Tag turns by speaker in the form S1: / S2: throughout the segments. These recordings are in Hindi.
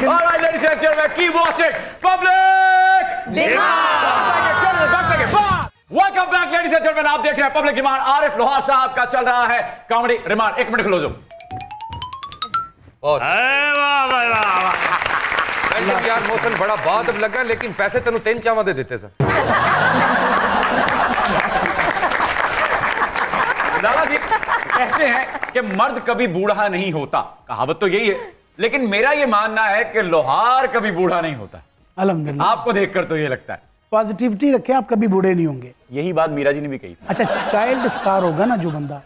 S1: All right, ladies and gentlemen, keep watching Public Demand. Welcome back, ladies and gentlemen. आप देख रहे हैं पब्लिक डिमांड। आरिफ लोहार साहब का चल रहा है कॉमेडी रिमांड। 1 मिनट खलो जो।
S2: यार मौसम बड़ा बाद लगा, लेकिन पैसे तेन 3 चावा दे देते सर।
S1: लाला जी कहते हैं कि मर्द कभी बूढ़ा नहीं होता, कहावत तो यही है, लेकिन मेरा ये मानना है कि लोहार कभी बूढ़ा नहीं होता।
S3: अल्हम्दुलिल्लाह,
S1: आपको देखकर तो ये लगता है।
S3: पॉजिटिविटी रखे, आप कभी बूढ़े नहीं होंगे।
S1: यही बात मीरा जी ने भी कही।
S3: अच्छा, चाइल्ड स्टार होगा ना जो बंदा,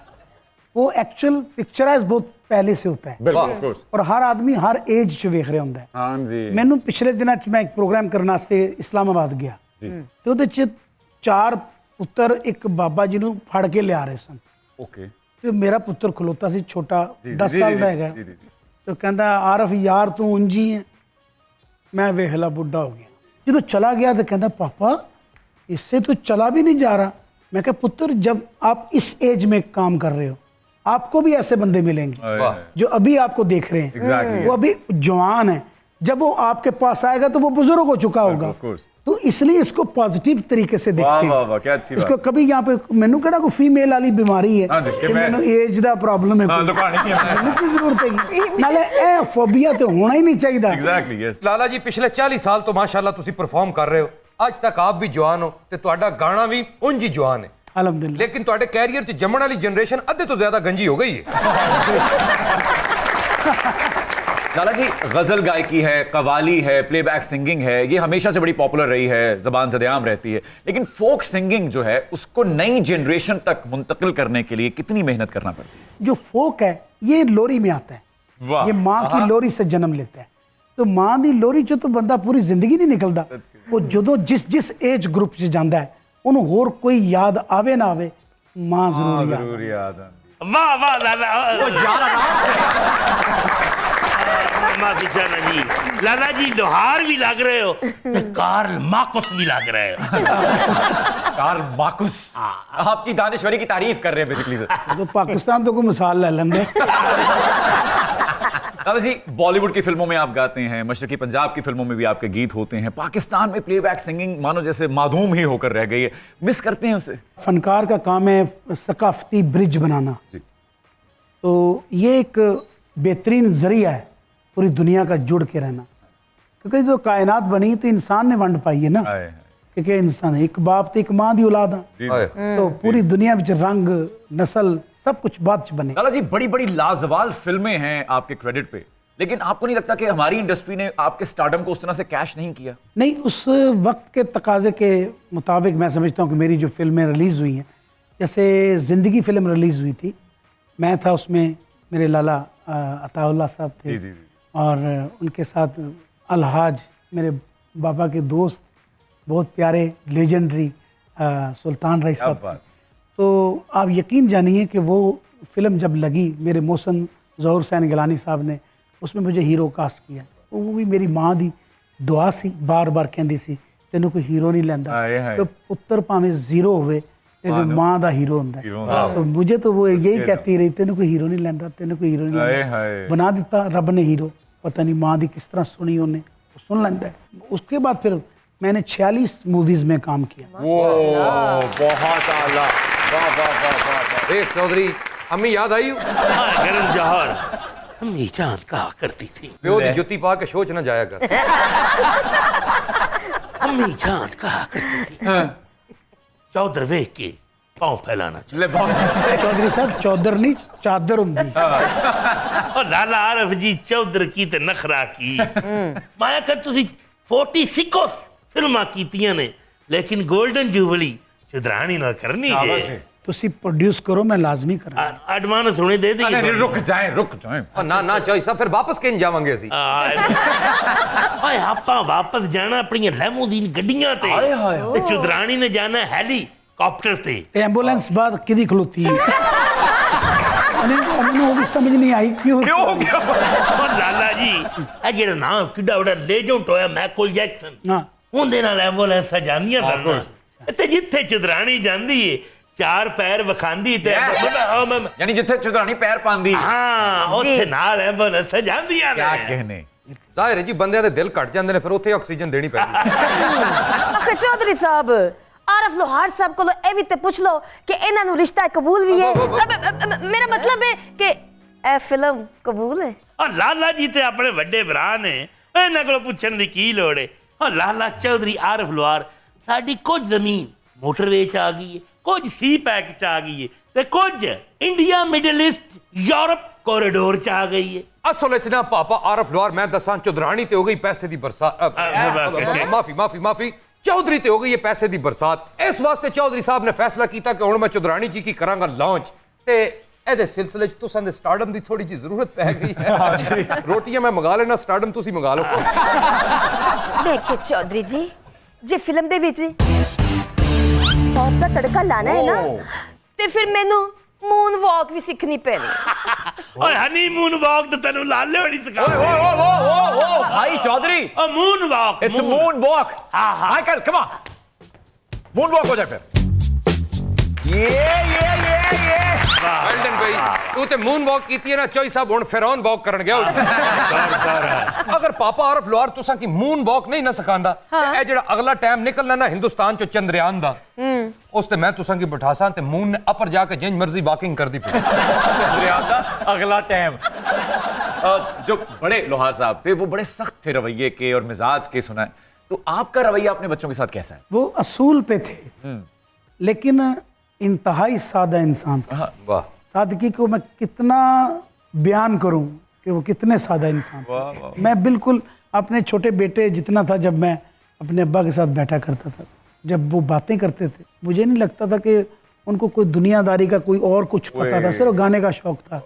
S3: वो एक्चुअल पिक्चराइज बहुत पहले से होता है।
S1: बिल्कुल, ऑफ कोर्स।
S3: और हर आदमी हर एज च वेख रहा होता है।
S1: हाँ जी।
S3: मैनू पिछले दिनों मैं एक प्रोग्राम करने वास्ते इस्लामाबाद गया तो ਉਹਦੇ ਚ 4 पुत्र एक बाबा जी ਨੂੰ ਫੜ ਕੇ ਲਿਆ ਰਹੇ ਸਨ।
S1: ओके।
S3: ਤੇ ਮੇਰਾ ਪੁੱਤਰ ਖਲੋਤਾ ਸੀ ਛੋਟਾ 10 ਸਾਲ ਦਾ ਹੈਗਾ।
S1: जी।
S3: तो कहता आरफ यार तू उंजी है, मैं वेखला बुढ़ा हो गया। जो चला गया तो कहता पापा इससे तो चला भी नहीं जा रहा। मैं कहा पुत्र, जब आप इस एज में काम कर रहे हो आपको भी ऐसे बंदे मिलेंगे जो अभी आपको देख रहे हैं।
S1: Exactly,
S3: वो अभी जवान है, जब वो आपके पास आएगा तो वो बुजुर्ग हो चुका होगा। तो इसलिए इसको पॉजिटिव तरीके से देखते हैं।
S1: क्या अच्छी
S3: इसको कभी यहाँ पे मैनू कहना कोई फीमेल वाली बीमारी है कि मैनू एज दा प्रॉब्लम है, मैनू की जरूरत है नाले ए फोबिया तो होना ही नहीं चाहिए।
S1: Exactly yes.
S2: लाला जी पिछले 40 साल तो माशाल्लाह तुसी परफॉर्म कर रहे हो, आज तक आप भी जवान हो ते तुहाडा गाना भी उंज ही जवान है
S3: अल्हम्दुलिल्लाह।
S2: लेकिन तुहाडे कैरियर च जम्मण वाली जनरेशन अद्धे तो ज्यादा गंजी हो गई है।
S1: लाला जी गजल गायकी है, कवाली है, प्लेबैक सिंगिंग है, ये हमेशा से बड़ी पॉपुलर रही है, जबान सदेआम रहती है, लेकिन फोक सिंगिंग जो है उसको नई जनरेशन तक मुंतकिल करने के लिए कितनी मेहनत करना पड़ती है?
S3: जो फोक है ये लोरी में आता है। ये माँ की लोरी से जन्म लेता है। तो माँ की लोरी चो तो बंदा पूरी जिंदगी नहीं निकलता। वो जो जिस एज ग्रुप से जाता है उन्होंने होर कोई याद आवे ना आवे, माँ जरूर
S1: याद।
S4: वाह वाह लाला, माफी चाहना जी। लाला जी लोहार भी लग रहे हो तो कार्ल मार्कस भी लग रहे हो।
S1: कार्ल मार्कस आपकी दानिश्वरी की तारीफ कर रहे हैं बेसिकली सर।
S3: तो पाकिस्तान तो कोई मिसाल ले लेंगे।
S1: दादा जी बॉलीवुड की फिल्मों में आप गाते हैं, मशरकी पंजाब की फिल्मों में भी आपके गीत होते हैं, पाकिस्तान में प्लेबैक सिंगिंग मानो जैसे माधूम ही होकर रह गई है, मिस करते हैं उसे? फनकार
S3: का काम है सकाफती ब्रिज बनाना, तो ये एक बेहतरीन जरिया है पूरी दुनिया का जुड़ के रहना, क्योंकि जो कायनात बनी तो इंसान ने वंड पाई है ना, क्योंकि इंसान एक बाप तो एक माँ की औलाद है, तो पूरी दुनिया में रंग नस्ल सब कुछ बात बने।
S1: लाला जी बड़ी बड़ी लाजवाब फिल्में हैं आपके क्रेडिट पे, लेकिन आपको नहीं लगता कि हमारी इंडस्ट्री ने आपके स्टारडम को उस तरह से कैश नहीं किया?
S3: नहीं, उस वक्त के तकाजे के मुताबिक मैं समझता हूँ कि मेरी जो फिल्में रिलीज़ हुई हैं, जैसे ज़िंदगी फिल्म रिलीज़ हुई थी, मैं था उसमें, मेरे लाला अताउल्लाह साहब थे और उनके साथ अलहाज मेरे बाबा के दोस्त, बहुत प्यारे लेजेंडरी सुल्तान रईस साहब। तो आप यकीन जानिए कि वो फिल्म जब लगी, मेरे मोहसिन ज़हूर हुसैन गिलानी साहब ने उसमें मुझे हीरो कास्ट किया। वो भी मेरी माँ की दुआ सी, बार बार कहती सी तेनों कोई हीरो नहीं लेंदा, तो पुत्र भावें जीरो होवे लेकिन माँ का हीरो होता है। तो मुझे तो वो यही कहती रही तेनों कोई हीरो नहीं लेंदा, तेनों कोई हीरो नहीं लेंदा। बना दिता रब ने हीरो, पता नहीं माँ की किस तरह सुनी उन्हें, सुन लेंदा है। उसके बाद फिर मैंने 46 मूवीज़ में काम किया।
S1: बहुत आला।
S2: देख चौधरी, अम्मी याद आई?
S4: गरम जौहर अम्मी जान कहा करती थी,
S2: प्यो दी जुत्ती पा के शोच न जाया कर।
S4: अम्मी जान कहा करती थी चौधर वेख के पाँव फैलाना चाहिए।
S3: चौधरी साहब चौधर नहीं चादर होंगी।
S4: और लाला आरफ जी चौधर की ते नखरा की। माया कर तुसी 46 फिल्मां कीतियां ने, लेकिन गोल्डन जुबली चुदरानी ना करनी है।
S3: तुसी प्रोड्यूस करो, मैं लाजमी करा।
S4: एडवांस होने दे दी।
S1: रुक जाएं।
S2: ना चोई सब फिर वापस कहीं जावांगे असी।
S4: हाय आपा वापस जाना अपनी लैमोदीन गड्डियां ते चुदरानी ने जाना हेलीकॉप्टर ते
S3: एम्बुलेंस बाद किदी खलोती है। मैंने वो भी समझ नहीं आई क्यों
S4: हो गया। और लाला जी ए जेड़ा नाम किड्डा बड़ा लेजेंड होया माइकल जैक्सन,
S3: हां
S4: उनदे नाल एम्बुलेंस जांदियां रहना ते जिथे चुदरानी जांदी है 4 पैर वखांदी ते
S1: यानी जिथे चुदरानी पैर पांदी,
S4: हां ओथे नाल एम्बुलेंस जांदियां ने।
S1: क्या कहने।
S2: ਜ਼ਾਹਿਰ ਹੈ ਜੀ ਬੰਦਿਆਂ ਦੇ ਦਿਲ ਘਟ ਜਾਂਦੇ ਨੇ ਫਿਰ ਉੱਥੇ ਆਕਸੀਜਨ ਦੇਣੀ ਪੈਂਦੀ
S5: ਆਖੇ ਚੌਧਰੀ ਸਾਹਿਬ ਆਰਫ ਲੋਹਾਰ ਸਾਹਿਬ ਕੋਲੋਂ ਇਹ ਵੀ ਤੇ ਪੁੱਛ ਲਓ ਕਿ ਇਹਨਾਂ ਨੂੰ ਰਿਸ਼ਤਾ ਕਬੂਲ ਵੀ ਹੈ ਮੇਰਾ ਮਤਲਬ ਹੈ ਕਿ ਇਹ ਫਿਲਮ ਕਬੂਲ ਹੈ
S4: ਲਾਲਾ ਜੀ ਤੇ ਆਪਣੇ ਵੱਡੇ ਭਰਾ ਨੇ ਇਹਨਾਂ ਕੋਲ ਪੁੱਛਣ ਦੀ ਕੀ ਲੋੜ ਹੈ ਲਾਲਾ ਚੌਧਰੀ ਆਰਫ ਲੋਹਾਰ ਸਾਡੀ ਕੁਝ ਜ਼ਮੀਨ ਮੋਟਰਵੇ 'ਚ ਆ ਗਈ ਹੈ ਕੁਝ ਸੀ ਪੈਕ 'ਚ ਆ ਗਈ ਹੈ ਤੇ ਕੁਝ India middle East Europe corridor 'ਚ ਆ ਗਈ ਹੈ
S2: ਅਸਲ ਵਿੱਚ ਨਾ ਪਾਪਾ ਆਰਫ ਲੋਹਾਰ ਮੈਂ ਦੱਸਾਂ ਚੁਦਰਾਣੀ ਤੇ ਹੋ ਗਈ ਪੈਸੇ ਦੀ ਬਰਸਾਤ ਮਾਫੀ ਚੌਧਰੀ ਤੇ ਹੋ ਗਈ ਇਹ ਪੈਸੇ ਦੀ ਬਰਸਾਤ ਇਸ ਵਾਸਤੇ ਚੌਧਰੀ ਸਾਹਿਬ ਨੇ ਫੈਸਲਾ ਕੀਤਾ ਕਿ ਹੁਣ ਮੈਂ ਚੁਦਰਾਣੀ ਜੀ ਕੀ ਕਰਾਂਗਾ ਲਾਂਚ ਤੇ ਇਹਦੇ ਸਿਲਸਿਲੇ 'ਚ ਤੁਸਾਂ ਦੇ ਸਟਾਰਡਮ ਦੀ ਥੋੜੀ ਜਿਹੀ ਜ਼ਰੂਰਤ ਪੈ ਗਈ ਹੈ ਰੋਟੀਆਂ ਮੈਂ ਮੰਗਾ ਲੈਣਾ ਸਟਾਰਡਮ ਤੁਸੀਂ ਮੰਗਾ ਲਓ
S5: ਦੇਖੇ ਚੌਧਰੀ ਜੀ ਜੇ ਫਿਲਮ ਦੇ ਵਿੱਚ ਪੌਪ ਦਾ ਤੜਕਾ ਲਾਣਾ ਹੈ ਨਾ ਤੇ ਫਿਰ ਮੈਨੂੰ ਮੂਨ ਵਾਕ ਵੀ ਸਿੱਖਣੀ ਪੈਣੀ
S4: ਓਏ ਹਨੀਮੂਨ ਵਾਕ ਤਾਂ ਤੈਨੂੰ ਲਾਲੇ ਹੋਣੀ ਸਿਖਾ
S1: ओ भाई चौधरी
S4: ਓ moon walk
S1: it's moon walk Michael come on moon walk हो जाए फिर ये
S2: वेल्डन भाई तू ते मून वॉक कीती है ना चोई साहब हुन फिरौन वॉक करन गया अगर पापा आरफ लोहार तुसा की मून वॉक नहीं ना सिखांदा ते ए जेड़ा अगला टाइम निकलना ना हिंदुस्तान चो चंद्रयान दा उस ते मैं तुसा की बिठासा ते मून ने अपर जाके जिंज मर्जी वॉकिंग कर दी
S1: चंद्रयान का अगला टाइम जो बड़े लोहार साहब थे वो बड़े सख्त थे रवैये के और मिजाज के सुना है तो आपका रवैया अपने बच्चों के साथ कैसा है
S3: वो असूल पे थे लेकिन इंतहाई सादा इंसान था
S2: वाह
S3: सादगी को मैं कितना बयान करूं कि वो कितने सादा इंसान थे मैं बिल्कुल अपने छोटे बेटे जितना था जब मैं अपने अब्बा के साथ बैठा करता था जब वो बातें करते थे मुझे नहीं लगता था कि उनको कोई दुनियादारी का कोई और कुछ पता था सिर्फ गाने का शौक था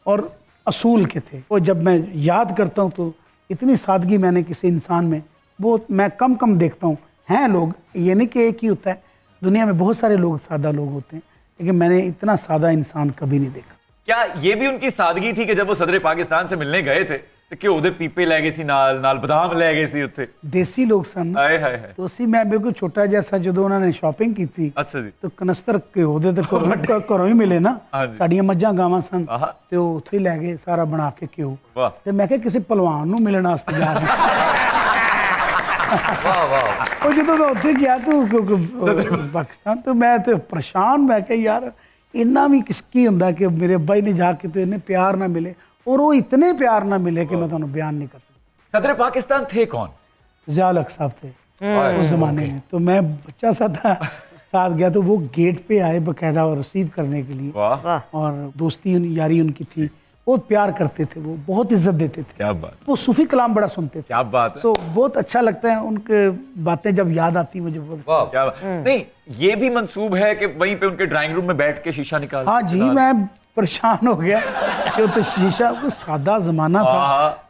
S3: और असूल के थे वो जब मैं याद करता हूँ तो इतनी सादगी मैंने किसी इंसान में वो मैं कम देखता हूँ हैं लोग ये नहीं कि एक ही होता है दुनिया में बहुत सारे लोग सादा लोग होते हैं लेकिन मैंने इतना सादा इंसान कभी नहीं देखा
S1: क्या ये भी उनकी सादगी थी कि जब वो सदर पाकिस्तान से मिलने गए थे तो कि ਉਹਦੇ ਪੀਪੇ ਲੈ ਗਏ ਸੀ ਨਾਲ ਬਦਾਮ ਲੈ ਗਏ ਸੀ ਉੱਥੇ
S3: देसी लोग सन
S1: ਹਾਏ ਹਾਏ
S3: तो उसी मैं बिल्कुल छोटा जैसा ਜਦੋਂ ਉਹਨਾਂ ਨੇ ਸ਼ਾਪਿੰਗ ਕੀਤੀ
S1: ਅੱਛਾ ਜੀ
S3: तो ਕਨਸਤਰ ਘਿਓ ਦੇ ਤੇ ਘਰੋਂ ਹੀ ਮਿਲੇ ਨਾ
S1: ਹਾਂਜੀ।
S3: ਸਾਡੀਆਂ ਮੱਝਾਂ ਗਾਵਾਂ ਸਨ
S1: ਆਹਾ।
S3: ਤੇ ਉਹ ਉੱਥੇ ਹੀ ਲੈ ਗਏ ਸਾਰਾ ਬਣਾ ਕੇ ਘਿਓ
S1: ਵਾਹ
S3: ਤੇ ਮੈਂ ਕਿਹਾ ਕਿਸੇ ਪਹਿਲਵਾਨ ਨੂੰ ਮਿਲਣ ਵਾਸਤੇ ਜਾ ਰਹੇ
S2: वाह वाह
S3: ਉਹ ਜਦੋਂ ਮੈਂ ਉੱਥੇ ਗਿਆ ਤਾਂ ਪਾਕਿਸਤਾਨ ਤੋਂ ਮੈਂ ਤੇ ਪਰੇਸ਼ਾਨ ਮੈਂ ਕਿਹਾ ਯਾਰ ਇੰਨਾ ਵੀ ਕਿਸ ਕੀ ਹੁੰਦਾ ਕਿ ਮੇਰੇ ਅੱਬਾ ਹੀ ਨੇ ਜਾ ਕੇ ਤੇ ਇਹਨੇ ਪਿਆਰ ਨਾ ਮਿਲੇ और वो इतने प्यार ना मिले कि मैं तुम्हें बयान नहीं कर सकता
S1: सदर पाकिस्तान थे कौन
S3: ज़िया उल हक साहब थे उस जमाने में तो मैं बच्चा सा था साथ गया तो वो गेट पे आए बकायदा और रिसीव करने के लिए
S1: वाह
S3: और दोस्ती यारी उनकी थी बहुत प्यार करते थे वो बहुत इज्जत देते थे
S1: क्या बात
S3: वो सूफी कलाम बड़ा सुनते थे
S1: क्या बात है
S3: सो बहुत अच्छा लगता है उनके बातें जब याद आती मुझे बहुत
S2: वाह
S1: क्या बात नहीं ये भी मंसूब है कि वहीं पे उनके ड्राइंग रूम में बैठ के शीशा निकाल
S3: हाँ जी मैं परेशान हो गया कि वो तो शीशा वो सादा जमाना था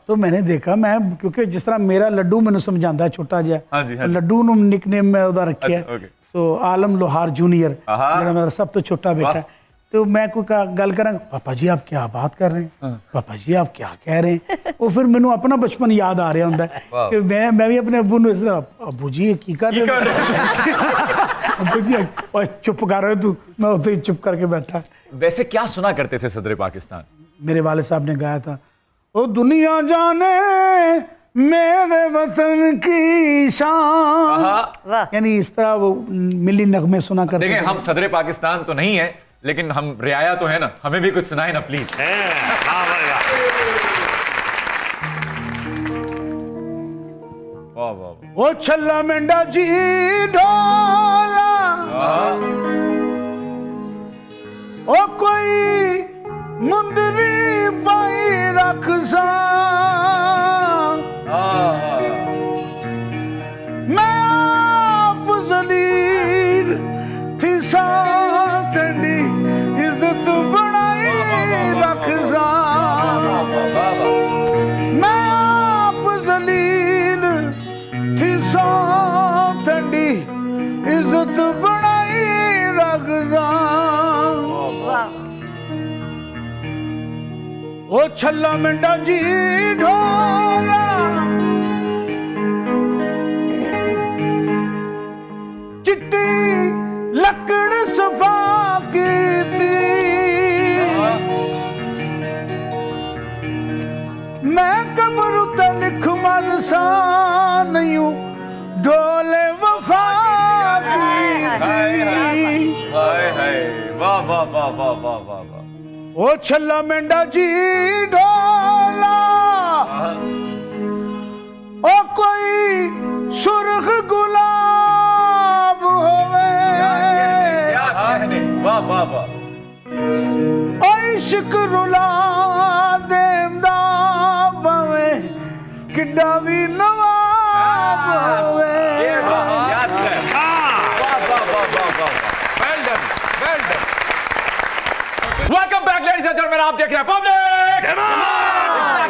S3: तो मैंने देखा मैं क्योंकि जिस तरह मेरा लड्डू मैंने समझाता है छोटा
S1: हाँ जी, हाँ
S3: जिहा
S1: जी।
S3: लड्डू नु निकनेम मैं उदा रखा है
S1: अच्छा, ओके।
S3: तो आलम लोहार जूनियर
S1: आहा।
S3: मेरा मेरा सब तो छोटा बेटा है तो मैं कोई गल करा पापा जी आप क्या बात कर रहे हैं पापा जी आप क्या कह रहे हैं वो फिर मैनू अपना बचपन याद आ रहा होंगे कि मैं भी अपने अब्बू इस तरह अब्बू जी ये की कर रहे हो अब्बू जी ओए चुप कर रहे तू मैं उधर ही चुप करके बैठा
S1: वैसे क्या सुना करते थे सदर पाकिस्तान
S3: मेरे वाले साहब ने गाया था ओ दुनिया जाने मेरे वतन की शान
S5: वाह
S3: यानी इस तरह वो मिली नगमे सुना करते
S1: देखें
S3: थे।
S1: हम सदर पाकिस्तान तो नहीं है लेकिन हम रियाया तो है ना हमें भी कुछ सुनाए ना प्लीज वाह वाह वाह
S3: ओ छल्ला मेंढा जी ढोला ओ कोई मुंदरी पाई रख सा मैं आप जलील थी सातनी इज्जत बनाई रख सा मैं आप जलील थी सातनी इज्जत बनाई रख सा ओ छल्ला मेंढा जी ढोला चिट्टी लकड़ सफा की मैं कब्र तन आसान यूं डोले वफा
S1: हाय हाय वाह वाह वाह वाह वाह वाह वाह।
S3: ओ छल्ला मेंढा जी डोला ओ कोई सुर्ख गुलाब होवे
S1: क्या कहने, वाह वाह वाह।
S3: ओ इश्क रुला देंदा बवे किड्डा भी नवाब होवे।
S1: ये बात है, वाह वाह वाह वाह वाह।
S2: Well done, well done.
S1: Welcome back ladies and gentleman, आप देख रहे हैं पब्लिक डिमांड।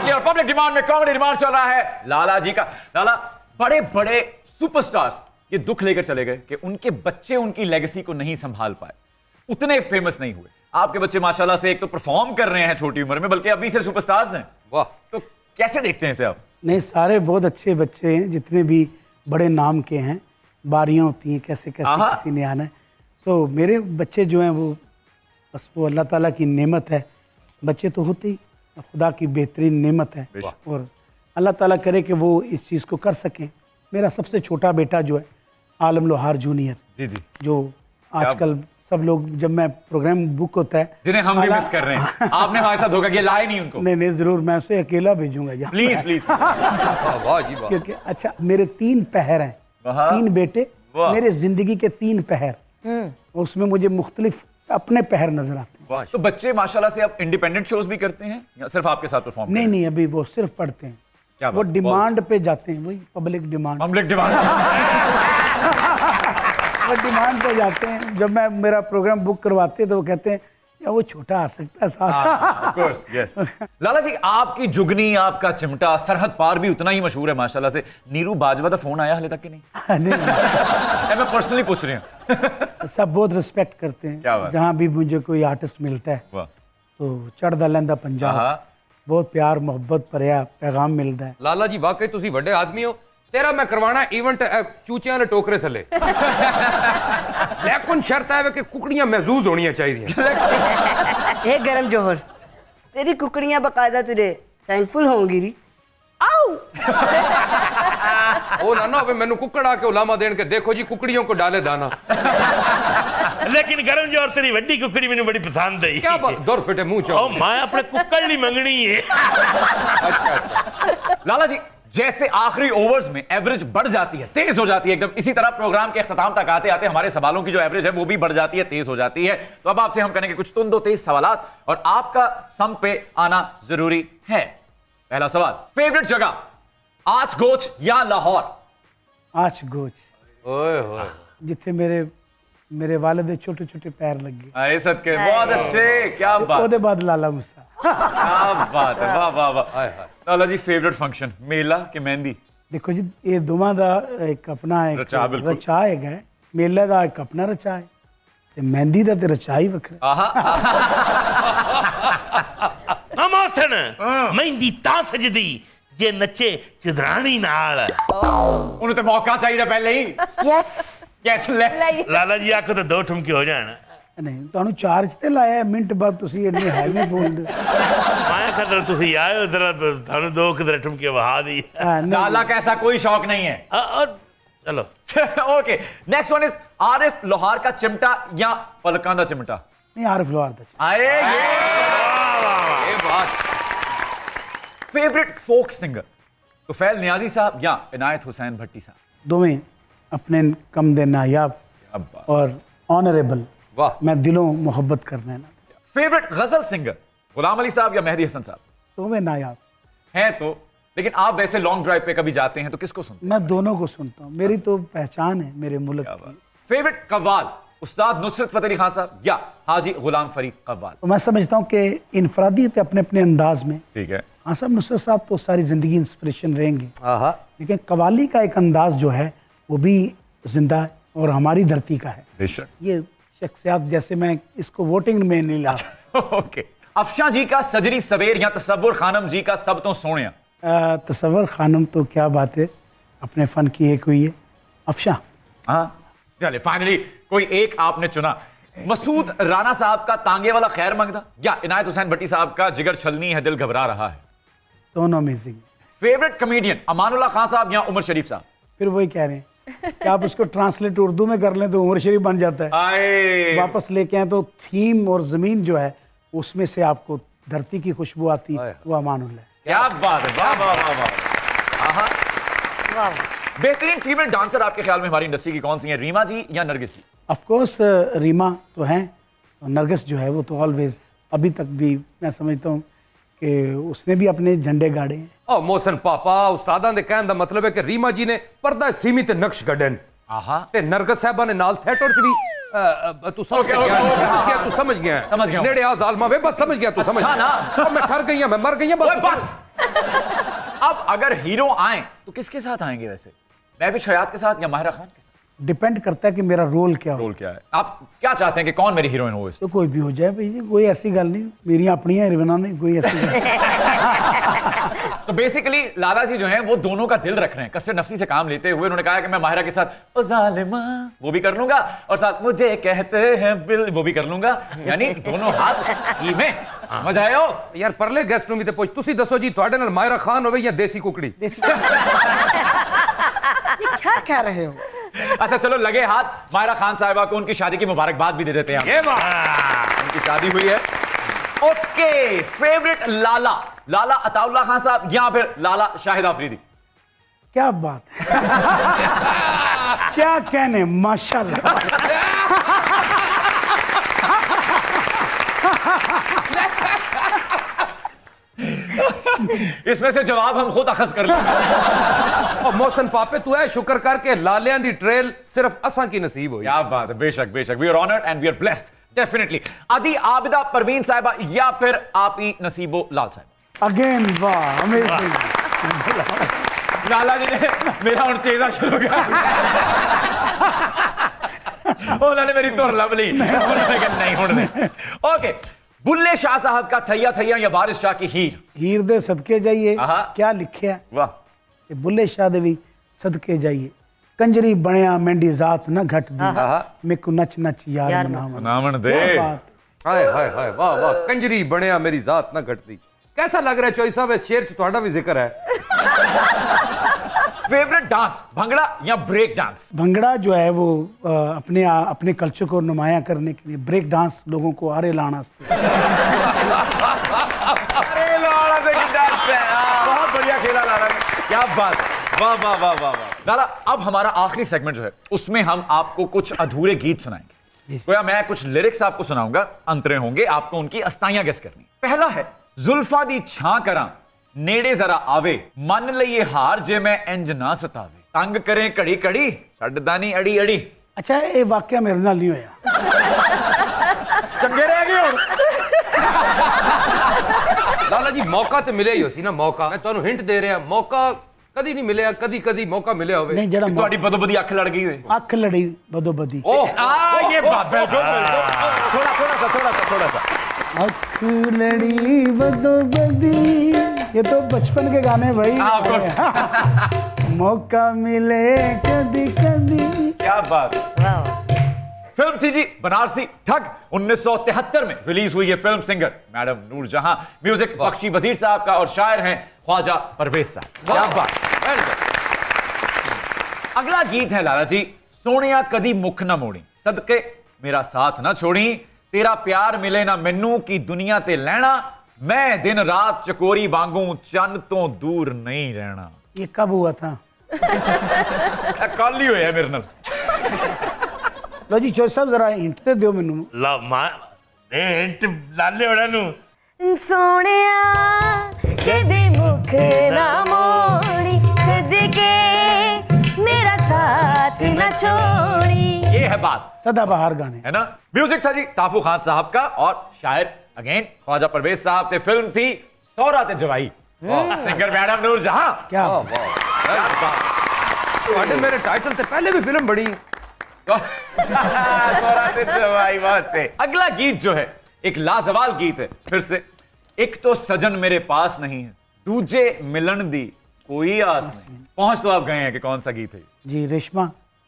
S1: और पब्लिक डिमांड में कॉमेडी डिमांड चल रहा है लाला जी का। लाला, बड़े बड़े सुपरस्टार्स ये दुख लेकर चले गए कि उनके बच्चे उनकी लेगेसी को नहीं संभाल पाए, उतने फेमस नहीं हुए। आपके बच्चे माशाल्लाह से एक तो परफॉर्म कर रहे हैं छोटी उम्र में, बल्कि अभी से सुपरस्टार्स हैं।
S2: वाह।
S1: तो कैसे देखते हैं इसे आप?
S3: नहीं, सारे बहुत अच्छे बच्चे हैं, जितने भी बड़े नाम के हैं। बारियां होती हैं, कैसे कैसे
S1: आहा।
S3: किसी ने आना है। सो मेरे बच्चे जो हैं वो बस वो अल्लाह ताला की नेमत है। बच्चे तो होते ही खुदा की बेहतरीन नेमत है,
S1: बेशक।
S3: और अल्लाह ताला करे कि वो इस चीज़ को कर सकें। मेरा सबसे छोटा बेटा जो है आलम लोहार जूनियर,
S1: जी जी,
S3: जो आजकल सब लोग, जब मैं प्रोग्राम बुक होता है,
S1: जिन्हें हम भी
S3: आला-
S1: मिस कर रहे हैं। आपने हमारे साथ धोखा किया, लाए नहीं उनको।
S3: नहीं नहीं, ज़रूर मैं उसे अकेला भेजूंगा यहाँ,
S1: प्लीज प्लीज।
S2: वाह जी वाह।
S3: क्योंकि अच्छा मेरे 3 पहर हैं,
S1: वाह।
S3: 3 बेटे,
S1: वाह।
S3: मेरे जिंदगी के 3 पहर, उसमें मुझे मुख्तलिफ अपने पहर नजर आते हैं।
S2: वाह।
S1: तो बच्चे माशाल्लाह से अब इंडिपेंडेंट शोज भी करते हैं या सिर्फ आपके साथ परफॉर्म?
S3: नहीं नहीं, अभी वो सिर्फ पढ़ते हैं।
S1: क्या
S3: वो
S1: बात,
S3: डिमांड पे जाते हैं, वही पब्लिक डिमांड,
S1: पब्लिक डिमांड।
S3: वो डिमांड पे जाते हैं। जब मैं मेरा प्रोग्राम बुक करवाते हैं तो वो कहते हैं या वो छोटा आ सकता है साथ।
S1: Of course, yes. लाला जी, आपकी जुगनी, आपका चिमटा सरहद पार भी उतना ही मशहूर है माशाल्लाह से। नीरू बाजवा का फोन आया हाले तक कि नहीं?
S3: नहीं,
S1: मैं पर्सनली पूछ रही हूँ।
S3: सब बहुत रिस्पेक्ट करते
S1: क्या
S3: हैं।
S1: बात।
S3: जहाँ भी मुझे कोई आर्टिस्ट मिलता है
S1: वाह।
S3: तो चढ़दा लैंदा पंजाब,
S1: आहा।
S3: बहुत प्यार मोहब्बत भरिया पैगाम मिलता है।
S2: लाला जी वाकई तुसी बड़े आदमी हो। तेरा मैं करवाना इवेंट चूचियां वाले टोकरे थले, लेकिन शर्त है कि कुकड़ियां महजूज होनी चाहिए।
S6: हे गरम जोहर, तेरी कुकड़ियां बकायदा तुझे थैंकफुल होंगी री। आओ
S2: ओ ना हो मैनू कुकड़ आके उलामा देन के देखो जी कुकड़ियों को डाले दाना।
S4: लेकिन गरम जोर तेरी वड्डी कुकड़ी मैंने बड़ी पसंद आई।
S2: क्या बात, दौर फिटे मुंह
S4: ओ
S2: चो।
S4: मैं अपने कुक्कड़ नहीं मंगनी है।
S1: लाला जी, जैसे आखिरी ओवर्स में एवरेज बढ़ जाती है, तेज हो जाती है एकदम, इसी तरह प्रोग्राम के इख्तिताम तक आते आते हमारे सवालों की जो एवरेज है वो भी बढ़ जाती है, तेज हो जाती है। तो अब आपसे हम करेंगे कुछ तुंदो तेज सवालात और आपका सम पे आना जरूरी है। पहला सवाल, फेवरेट जगह आच गोच या लाहौर?
S3: आच गोच,
S2: ओए होए।
S3: जिथे मेरे वाले दे छोटे छोटे पैर लगे।
S1: आए सदके, बहुत अच्छे, क्या बात,
S3: ਉਹਦੇ बाद लाला मूसा।
S1: क्या बात है, वाह वाह वाह।
S2: हाय हाय।
S1: लाला जी, फेवरेट फंक्शन मेला कि मेहंदी?
S3: देखो जी, ये दोवां दा एक अपना एक
S1: रचा बिल्कुल।
S3: रचा है, मेले दा एक अपना रचा है, ते मेहंदी दा ते रचा ही वखरा।
S1: आहा,
S4: अमासन मेहंदी ता सजदी जे नचे चुदरानी नाल।
S1: उन्हें तो मौका चाहिए पहले ही।
S5: यस
S1: कैसे ले?
S4: लाला जी आखो तो 2 ठुमके हो जान।
S3: नहीं, ਤੁਹਾਨੂੰ ਚਾਰਜ ਤੇ ਲਾਇਆ ਮਿੰਟ ਬਾਅਦ ਤੁਸੀਂ ਇੰਨੇ ਹੈਵੀ ਬੋਲਦੇ ਹੋ।
S4: मैं खतर तुसी आए उधर थानू 2 किधर ठुमके वहा दी।
S3: ਹਾਂ, ਨਹੀਂ,
S1: लाला का ऐसा कोई शौक नहीं है।
S4: चलो
S1: okay, next one is Arif लोहार का चिमटा या पलकां दा चिमटा?
S3: ਨਹੀਂ ਆਰਿਫ ਲੋਹਾਰ ਦਾ
S1: आए ये बात। Favourite folk singer Tufail Niazi साहब या इनायत हुसैन भट्टी साहब?
S3: ਦੋਵੇਂ अपने कम दे नायाब
S1: क्या बात।
S3: और ऑनरेबल।
S2: वाह।
S3: मैं दिलों मोहब्बत करना है ना,
S1: फेवरेट गजल सिंगर गुलाम अली साहब या मेहदी हसन साहब?
S3: दोवें नायाब।
S1: हैं तो, लेकिन आप वैसे लॉन्ग ड्राइव पे कभी जाते हैं तो किसको सुनते
S3: मैं दोनों को सुनता हूँ, मेरी तो पहचान है मेरे मुल्क
S1: हैं?
S3: की।
S1: फेवरेट कव्वाल उस्ताद नुसरत फतेह अली खान साहब या हाजी गुलाम फरीद कव्वाल?
S3: तो मैं समझता हूँ कि इनफरादियत अपने अपने अंदाज में,
S1: ठीक है।
S3: हाँ साहब नुसरत साहब तो सारी ज़िंदगी इंस्पिरेशन रहेंगे,
S2: आहा।
S3: लेकिन कवाली का एक अंदाज जो है वो भी जिंदा है और हमारी धरती का है।
S1: बेशक।
S3: ये शख्सियात जैसे मैं इसको वोटिंग में नहीं ला।
S1: ओके, अफशा जी का सजरी सवेर या तसव्वुर खानम जी का सब तो सोनिया?
S3: तसव्वुर खानम तो क्या बात है, अपने फन की एक हुई है। अफशा,
S1: हाँ चले, फाइनली कोई एक आपने चुना। मसूद राना साहब का तांगे वाला खैर मंगदा या इनायत हुसैन भट्टी साहब का जिगर छलनी है दिल घबरा रहा है?
S3: दोनों amazing.
S1: Favourite comedian Amanullah Khan साहब या उमर शरीफ साहब?
S3: फिर वही कह रहे हैं कि आप उसको ट्रांसलेट उर्दू में कर लें तो उमर शरीफ बन जाता है,
S1: आए
S3: वापस लेके आए तो थीम और जमीन जो है उसमें से आपको धरती की खुशबू आती है, वो अमानुल्लाह है।
S1: क्या बात है, वाह वाह वाह वाह। आहा। बेहतरीन फीमेल डांसर आपके ख्याल में हमारी इंडस्ट्री की कौन सी है, रीमा जी या नरगिस जी?
S3: ऑफ कोर्स रीमा तो हैं, और नरगिस जो है वो तो ऑलवेज अभी तक भी मैं समझता हूँ कि उसने भी अपने झंडे गाड़े हैं।
S2: ओ मोहसन पापा, उस्तादां दे कहने दा मतलब है कि रीमा जी ने पर्दा सीमित नक्श कढन
S1: आहा।
S2: ते नरगिस साहबा ने नाल थिएटर च भी तू समझ
S1: Okay,
S2: गया,
S1: okay,
S2: समझ गया, तू समझ गया,
S1: समझ गया हूं।
S2: नेड़े आ जालमा वे, बस समझ गया, तू समझ
S1: अच्छा
S2: गया।
S1: ना।
S2: अब मैं ठर गई हूं, मैं मर गई हूं,
S1: ओए,
S2: बस तू समझ।
S1: बस। अब अगर हीरो आए तो किसके साथ आएंगे वैसे? महफिज हयात के साथ या माहिरा खान के साथ?
S3: डिपेंड करता है कि मेरा रोल क्या हो।
S1: रोल क्या है? आप क्या चाहते हैं कि कौन मेरी हीरोइन हो?
S3: तो कोई भी हो जाए भाई जी, कोई ऐसी गल नहीं, मेरी अपनी है रिवना नहीं, कोई ऐसी गल
S1: तो बेसिकली लाला जी जो हैं वो दोनों का दिल रख रहे हैं, कस्टर्ड नफसी से काम लेते हुए उन्होंने कहा कि मैं माहिरा के साथ ओ जालिमा वो भी कर लूंगा और साथ मुझे कहते हैं बिल वो भी कर लूंगा, यानी दोनों हाथ ही में। मजा आया हो?
S2: यार परले गेस्ट ਨੂੰ ਵੀ ਤੇ ਪੁੱਛ, ਤੁਸੀਂ ਦੱਸੋ ਜੀ ਤੁਹਾਡੇ ਨਾਲ ਮਾਇਰਾ ਖਾਨ ਹੋਵੇ ਜਾਂ ਦੇਸੀ ਕੁਕੜੀ?
S6: ये क्या कह रहे हो?
S1: अच्छा चलो लगे हाथ, माहिरा खान साहिबा को उनकी शादी की मुबारकबाद भी दे देते हैं हम।
S2: ये बात
S1: उनकी शादी हुई है। ओके, फेवरेट लाला, लाला अताउल्लाह खान साहब या फिर लाला शाहिद आफरीदी?
S3: क्या बात है क्या कहने, माशाल्लाह।
S1: इसमें से जवाब हम खुद अखज कर लेंगे।
S2: और मोहसन पापे तू है शुक्र कर के लालियां दी ट्रेल सिर्फ असां की नसीब हुई।
S1: क्या बात है, बेशक बेशक, we are honoured and we are blessed definitely. अदी आबिदा परवीन साहिबा या फिर आप ही नसीबो लाल साहब?
S3: अगेन वाह, अमेजिंग।
S1: लाला जी ने मेरा हूं चेजा शुरू कर उन्होंने मेरी तुर लब ली, उन्होंने कहा नहीं हुण नहीं। ओके, बुल्ले शाह साहब का थैया थैया या वारिस शाह की हीर?
S3: हीर दे सदके जाइए,
S1: आहा।
S3: क्या लिखे है
S1: वाह,
S3: कि बुल्ले शाह दे भी सदके जाइए, कंजरी बनया मेंढी जात न घट दी, मैं को नच नच यार मनावन।
S1: नामन दे।
S3: क्या बात।
S2: हाय हाय हाय, वाह वाह, कंजरी बनया मेरी जात ना घटती। कैसा लग रहा है चौई साहब, इस शेर च ਤੁਹਾਡਾ भी जिक्र है?
S1: फेवरेट डांस भंगड़ा या ब्रेक डांस?
S3: भंगड़ा जो है वो अपने कल्चर को नुमाया करने के लिए, ब्रेक डांस लोगों को आरे लाना।
S1: अरे लाला से की डांस है, बहुत बढ़िया खेला लाला ने, क्या बात, वाह वाह वाह वाह वाह। लाला, अब हमारा आखिरी सेगमेंट जो है उसमें हम आपको कुछ अधूरे गीत सुनाएंगे। गोया मैं कुछ लिरिक्स आपको सुनाऊंगा, अंतरे होंगे, आपको उनकी अस्ताइयां गेस करनी। पहला है, जुल्फा दी छां करा नेड़े जरा आवे, मन लइए हार जे मैं इंज ना सतावे, तंग करें घड़ी घड़ी छड्डदा नहीं अड़ी अड़ी।
S3: अच्छा, ये वाकया मेरे नाल नहीं होया।
S1: चंगे रह गए हुण।
S2: लाला जी मौका तो मिले ही हो सी ना, मौका मैं ਤੁਹਾਨੂੰ हिंट दे रहा, मौका कदी नहीं मिले, कदी कदी मौका मिले होवे।
S3: नहीं, जड़ा
S1: ਤੁਹਾਡੀ बदो बदी अख लड़ गई हुई।
S3: अख लड़ी बदो बदी,
S1: ये बात है, थोड़ा थोड़ा सा
S3: अख लड़ी बदो बदी, ये तो बचपन के गाने भाई।
S1: हाँ, of course।
S3: मौका मिले कदी कदी।
S1: क्या बात। फिल्म थी जी बनारसी ठग, 1973 में रिलीज हुई है फिल्म। Singer madam Noorjahan, music Bakhshi Wazir साहब का और शायर हैं ख्वाजा परवेज साहब। क्या बात। अगला गीत है लाला जी, सोनिया कदी मुख ना मोड़ी, सदके मेरा साथ ना छोड़ी, तेरा प्यार मिले ना मैनू की दुनिया ते लैना, मैं दिन रात चकोरी वांगू चंद तो दूर नहीं रहना।
S3: ये कब हुआ था?
S1: कल ही होया मेरे नाल।
S3: लो जी चौधरी साहब, जरा हिंट ते दियो मैनू।
S4: ला मां दे हिंट लाले होना नु।
S5: सोनिया कदे मुख ना मोड़ी, सदके मेरा साथ ना छोड़ी।
S1: ये है बात,
S3: सदाबहार गाने।
S1: है ना। म्यूजिक था जी ताफू खान साहब का और शायर अगेन ख्वाजा परवेज साहब थे। फिल्म थी सौरा ते जवाई, सिंगर मैडम नूरजहां।
S3: क्या
S2: ਤੁਹਾਡੇ मेरे टाइटल ते पहले भी फिल्म बनी।
S1: सौरा ते जवाई, बहुत से। अगला गीत जो है एक लाजवाल गीत है फिर से। एक तो सजन मेरे पास नहीं है, दूजे मिलन दी कोई आस नहीं। पहुंच तो आप गए हैं कि कौन सा गीत है
S3: जी, रेशमा।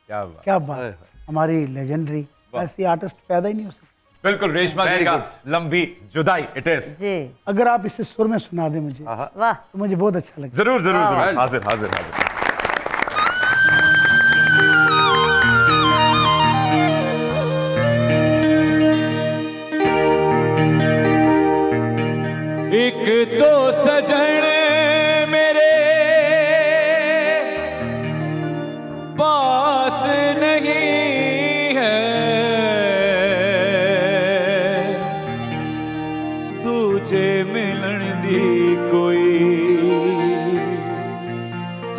S1: क्या बात।
S3: क्या बात, हमारी लेजेंडरी, ऐसी आर्टिस्ट पैदा ही नहीं हो सकती।
S1: बिल्कुल रेशमा जी
S2: Very
S1: का
S2: good.
S1: लंबी जुदाई इट इज।
S5: जी
S3: अगर आप इसे सुर में सुना दें मुझे
S5: वाह
S3: तो मुझे बहुत अच्छा लगेगा।
S1: जरूर जरूर
S5: हाँ।
S1: जरूर, हाजिर हाजिर हाजिर।
S7: एक तो सजन मेरे पास नहीं है, दूजे मिलन दी कोई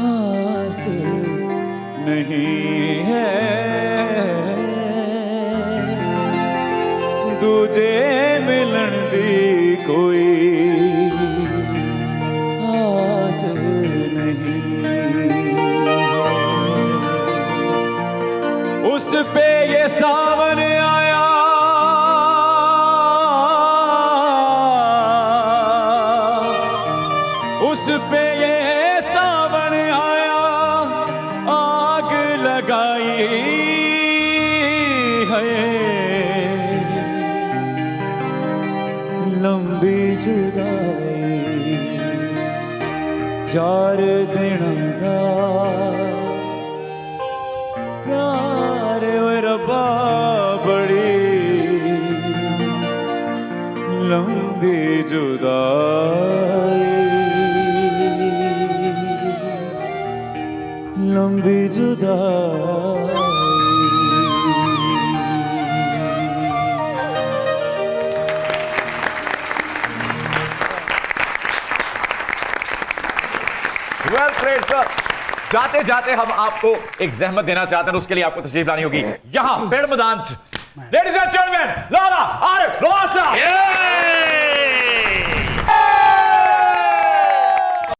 S7: आस नहीं है, दूजे मिलन दी कोई आस नहीं। उस पे ये सावन आया, उस पे ये सावन आया, आग लगाई है, लंबी जुदाई 4 दिन दा प्यार ओए रब्बा बड़ी लंबी जुदाई, लंबी जुदाई।
S1: Well played sir. जाते जाते हम आपको एक जहमत देना चाहते हैं, उसके लिए आपको तशरीफ लानी होगी यहाँ पेड़ मैदान। लेडीज एंड जेंटलमैन, लाला आरिफ लोहार साहब।